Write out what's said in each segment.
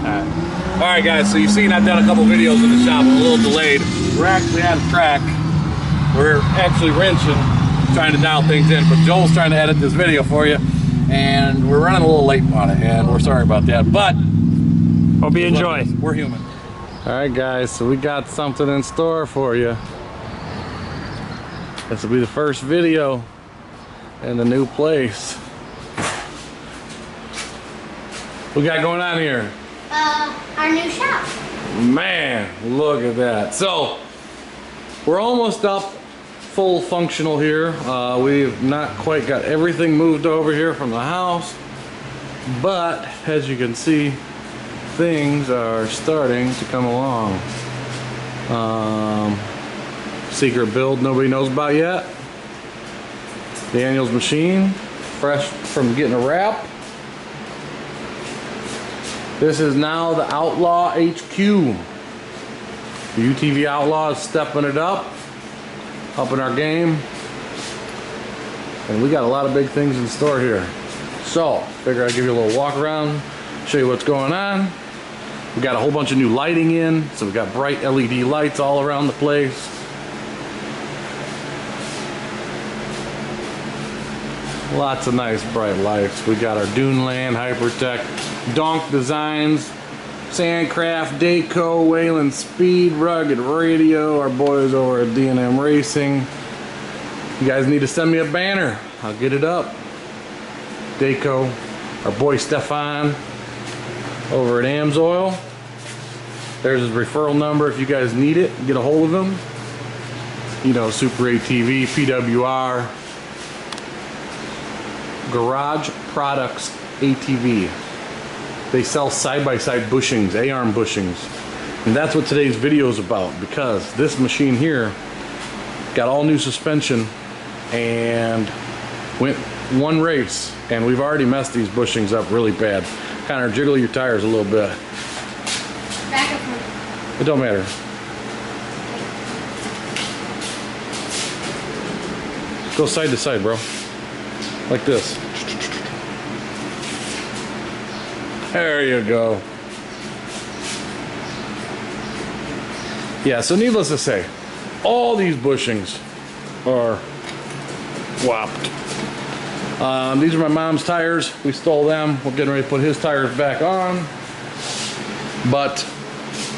Alright guys, so you've seen I've done a couple videos in the shop. I'm a little delayed. We're actually at a track. We're actually wrenching, trying to dial things in, but Joel's trying to edit this video for you, and we're running a little late on it, and we're sorry about that, but hope you enjoy. We're human. Alright guys, so we got something in store for you. This will be the first video in the new place. What we got going on here? Our new shop. Man, look at that. So, we're almost up full functional here. We've not quite got everything moved over here from the house, but as you can see, things are starting to come along. Secret build nobody knows about yet. Daniel's machine, fresh from getting a wrap. This is now the Outlaw HQ. The UTV Outlaw is stepping it up in our game. And we got a lot of big things in store here. So, figure I'd give you a little walk around, show you what's going on. We got a whole bunch of new lighting in, so we got bright LED lights all around the place. Lots of nice bright lights. We got our Duneland, Hypertech, Donk Designs, Sandcraft, Dayco, Wayland Speed, Rugged Radio, our boys over at D&M Racing. You guys need to send me a banner. I'll get it up. Dayco, our boy Stefan over at Amsoil. There's his referral number if you guys need it. Get a hold of him. You know, Super ATV, PWR, Garage Products ATV. They sell side-by-side bushings, A-arm bushings. And that's what today's video is about, because this machine here got all new suspension and went one race, and we've already messed these bushings up really bad. Connor, jiggle your tires a little bit. Back up front. It don't matter. Go side to side, bro. Like this. There you go. Yeah, so needless to say, all these bushings are whopped. These are my mom's tires. We stole them. We're getting ready to put his tires back on. But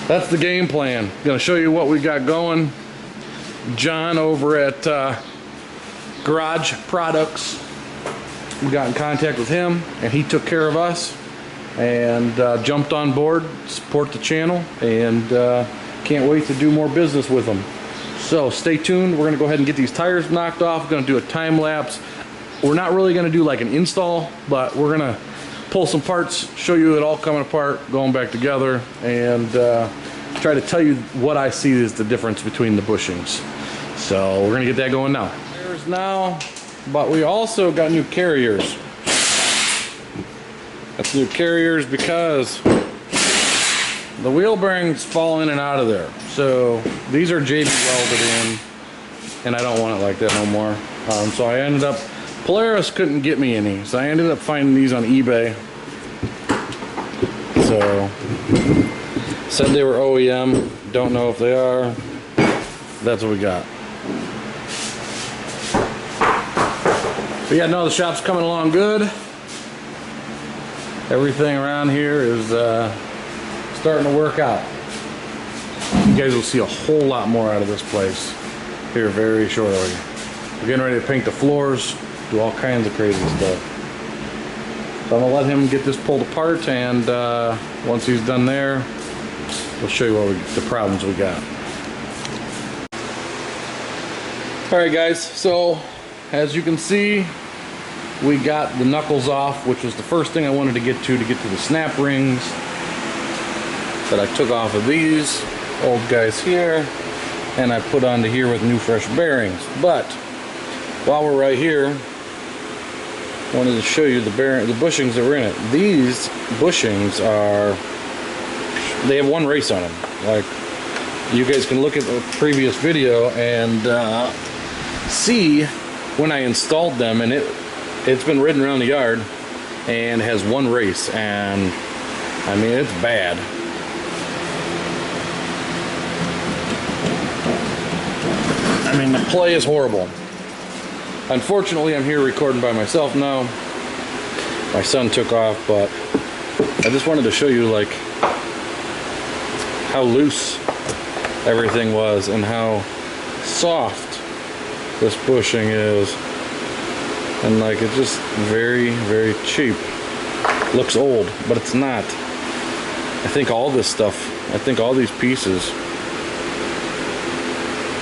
that's the game plan. Gonna show you what we got going. John over at Garage Products, we got in contact with him, and he took care of us and jumped on board, support the channel, and can't wait to do more business with them. So stay tuned. We're gonna go ahead and get these tires knocked off. We're gonna do a time lapse. We're not really gonna do like an install, but we're gonna pull some parts, show you it all coming apart, going back together, and try to tell you what I see is the difference between the bushings. So we're gonna get that going now. There's now, but we also got new carriers. That's new carriers because the wheel bearings fall in and out of there. So these are JB welded in, and I don't want it like that no more. So I ended up, Polaris couldn't get me any, so I ended up finding these on eBay. So, said they were OEM, don't know if they are. That's what we got. But yeah, no, the shop's coming along good. Everything around here is starting to work out. You guys will see a whole lot more out of this place here very shortly. We're getting ready to paint the floors, do all kinds of crazy stuff. So I'm gonna let him get this pulled apart, and once he's done there, we'll show you the problems we got. All right, guys. So as you can see, we got the knuckles off, which was the first thing I wanted to get to the snap rings that I took off of these old guys here, and I put onto here with new fresh bearings. But while we're right here, I wanted to show you the bushings that were in it. These bushings they have one race on them. Like, you guys can look at the previous video and see when I installed them, and it's been ridden around the yard and has one race, and I mean, it's bad. I mean, the play is horrible. Unfortunately, I'm here recording by myself now. My son took off, but I just wanted to show you like how loose everything was and how soft this bushing is. And like, it's just very, very cheap. Looks old, but it's not. I think all this stuff, I think all these pieces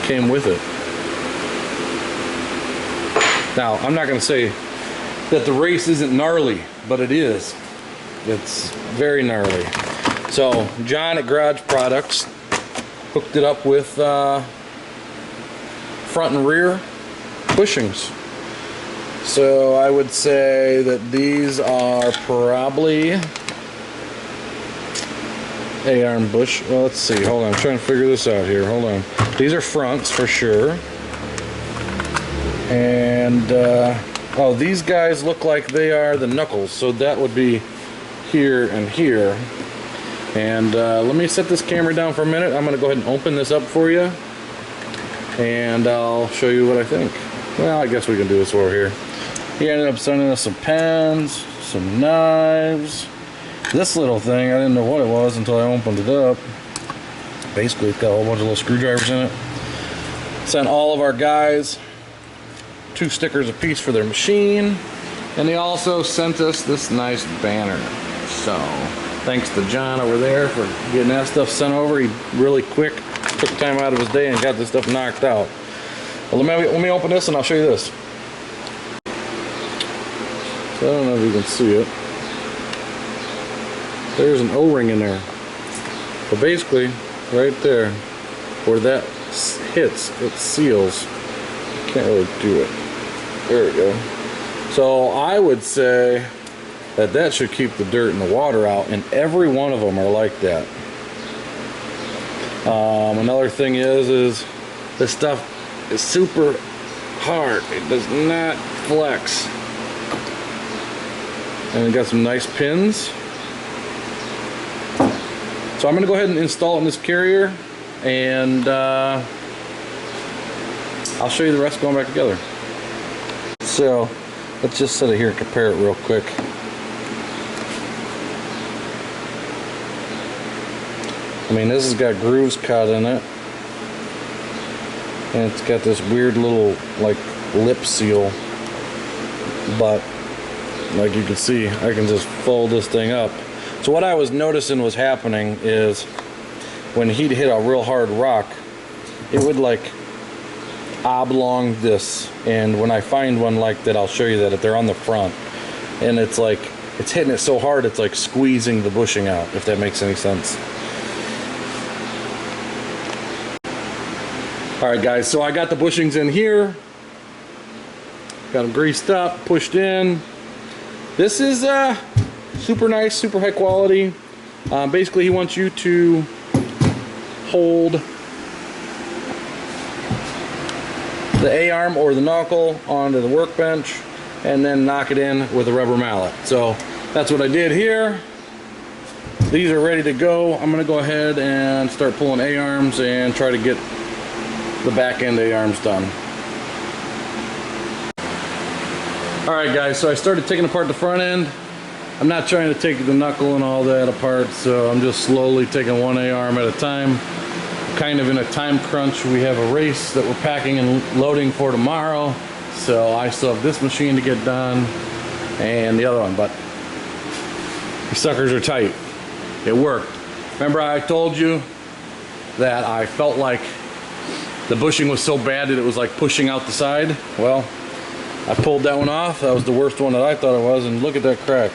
came with it. Now, I'm not going to say that the race isn't gnarly, but it is. It's very gnarly. So, John at Garage Products hooked it up with front and rear bushings. So, I would say that these are probably A-arm bush. Well, let's see. Hold on. I'm trying to figure this out here. Hold on. These are fronts for sure. And oh, these guys look like they are the knuckles, so that would be here and here. And let me set this camera down for a minute. I'm going to go ahead and open this up for you, and I'll show you what I think. Well, I guess we can do this over here. He ended up sending us some pens, some knives. This little thing, I didn't know what it was until I opened it up. Basically, it's got a whole bunch of little screwdrivers in it. Sent all of our guys 2 stickers apiece for their machine, and they also sent us this nice banner. So thanks to John over there for getting that stuff sent over. He really quick took time out of his day and got this stuff knocked out. Well, let me open this and I'll show you this. So I don't know if you can see it. There's an O-ring in there, but basically right there where that hits, it seals. Can't really do it. There we go. So I would say that that should keep the dirt and the water out, and every one of them are like that. Another thing is this stuff is super hard. It does not flex. And it got some nice pins. So I'm going to go ahead and install it in this carrier, and I'll show you the rest going back together. So let's just sit it here and compare it real quick. I mean, this has got grooves cut in it, and it's got this weird little like lip seal, but like you can see, I can just fold this thing up. So what I was noticing was happening is when he'd hit a real hard rock, it would like oblong this, and when I find one like that, I'll show you that if they're on the front, and it's like it's hitting it so hard it's like squeezing the bushing out, if that makes any sense. Alright guys, so I got the bushings in here, got them greased up, pushed in. This is super nice, super high quality. Basically he wants you to hold the A-arm or the knuckle onto the workbench and then knock it in with a rubber mallet. So that's what I did here. These are ready to go. I'm going to go ahead and start pulling A-arms and try to get the back end A-arms done. Alright guys, so I started taking apart the front end. I'm not trying to take the knuckle and all that apart, so I'm just slowly taking one A-arm at a time. Kind of in a time crunch. We have a race that we're packing and loading for tomorrow, so I still have this machine to get done and the other one, but these suckers are tight. It worked. Remember I told you that I felt like the bushing was so bad that it was like pushing out the side? Well, I pulled that one off. That was the worst one that I thought it was, and look at that crack.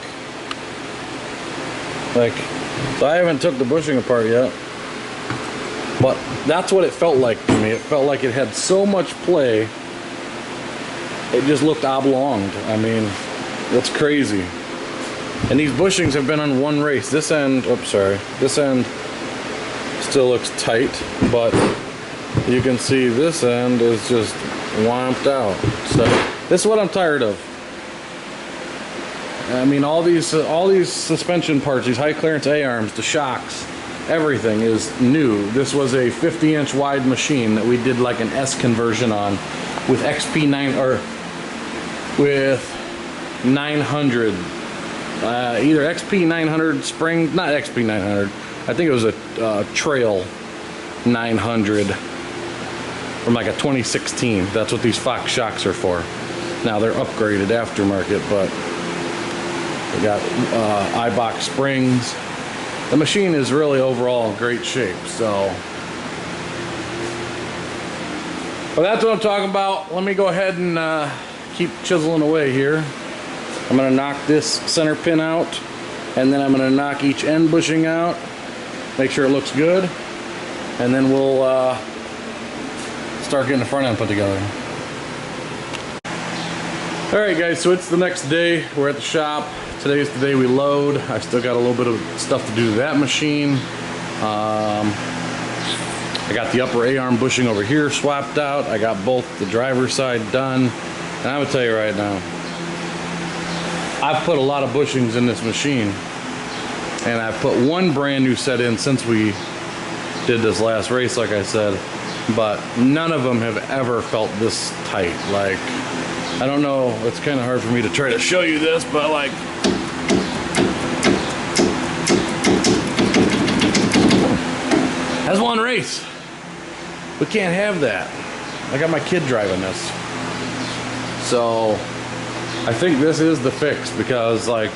Like, so I haven't took the bushing apart yet, but that's what it felt like to me. It felt like it had so much play, it just looked oblonged. I mean, that's crazy. And these bushings have been on one race. This end, oops, sorry, this end still looks tight, but you can see this end is just womped out. So this is what I'm tired of. I mean, all these suspension parts, these high clearance A-arms, the shocks, everything is new. This was a 50-inch wide machine that we did like an S conversion on with XP9 or with 900, either XP900 spring, not XP900. I think it was a Trail 900 from like a 2016. That's what these Fox shocks are for. Now they're upgraded aftermarket, but they got iBox springs. The machine is really overall in great shape, so. But that's what I'm talking about. Let me go ahead and keep chiseling away here. I'm gonna knock this center pin out, and then I'm gonna knock each end bushing out, make sure it looks good, and then we'll start getting the front end put together. Alright guys, so it's the next day. We're at the shop. Today's the day we load. I still got a little bit of stuff to do to that machine. I got the upper A-arm bushing over here swapped out. I got both the driver's side done. And I'm gonna tell you right now, I've put a lot of bushings in this machine. And I've put one brand new set in since we did this last race, like I said. But none of them have ever felt this tight. Like, I don't know, it's kind of hard for me to try to show you this, but like, that's one race. We can't have that. I got my kid driving this. So I think this is the fix, because like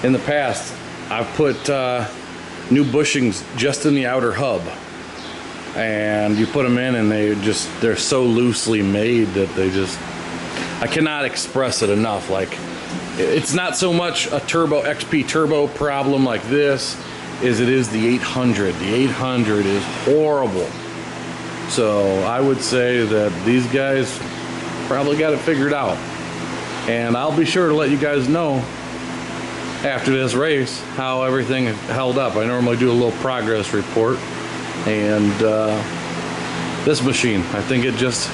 in the past I've put new bushings just in the outer hub, and you put them in and they're so loosely made that they just, I cannot express it enough. Like, it's not so much a turbo XP turbo problem like this as it is the 800. The 800 is horrible. So I would say that these guys probably got it figured out. And I'll be sure to let you guys know after this race how everything held up. I normally do a little progress report. And this machine, I think it just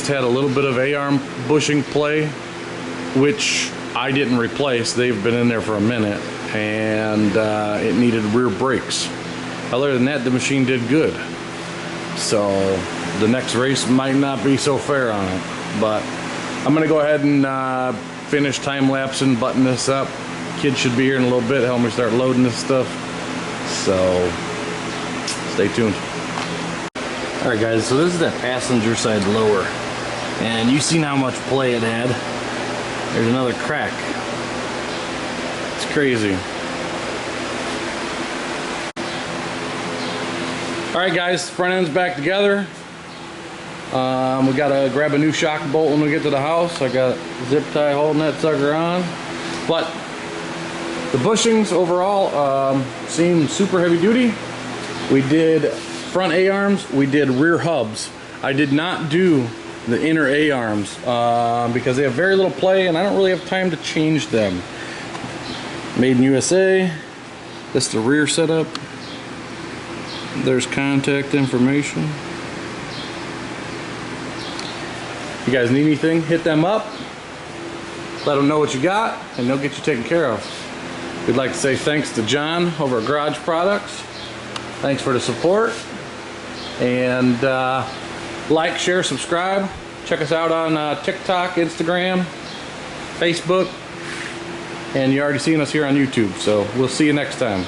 had a little bit of A-arm bushing play, which I didn't replace. They've been in there for a minute, and it needed rear brakes. Other than that, the machine did good. So the next race might not be so fair on it, but I'm gonna go ahead and finish time-lapsing, button this up. Kids should be here in a little bit, help me start loading this stuff. So stay tuned. Alright guys, so this is that passenger side lower, and you seen how much play it had. There's another crack. It's crazy. Alright guys, front end's back together. We gotta grab a new shock bolt when we get to the house. I got zip tie holding that sucker on. But the bushings overall seem super heavy duty. We did front A-arms, we did rear hubs. I did not do the inner A-arms because they have very little play and I don't really have time to change them. Made in USA. This is the rear setup. There's contact information. If you guys need anything, hit them up. Let them know what you got and they'll get you taken care of. We'd like to say thanks to John over at Garage Products. Thanks for the support. And like, share, subscribe. Check us out on TikTok, Instagram, Facebook. And you already seen us here on YouTube. So we'll see you next time.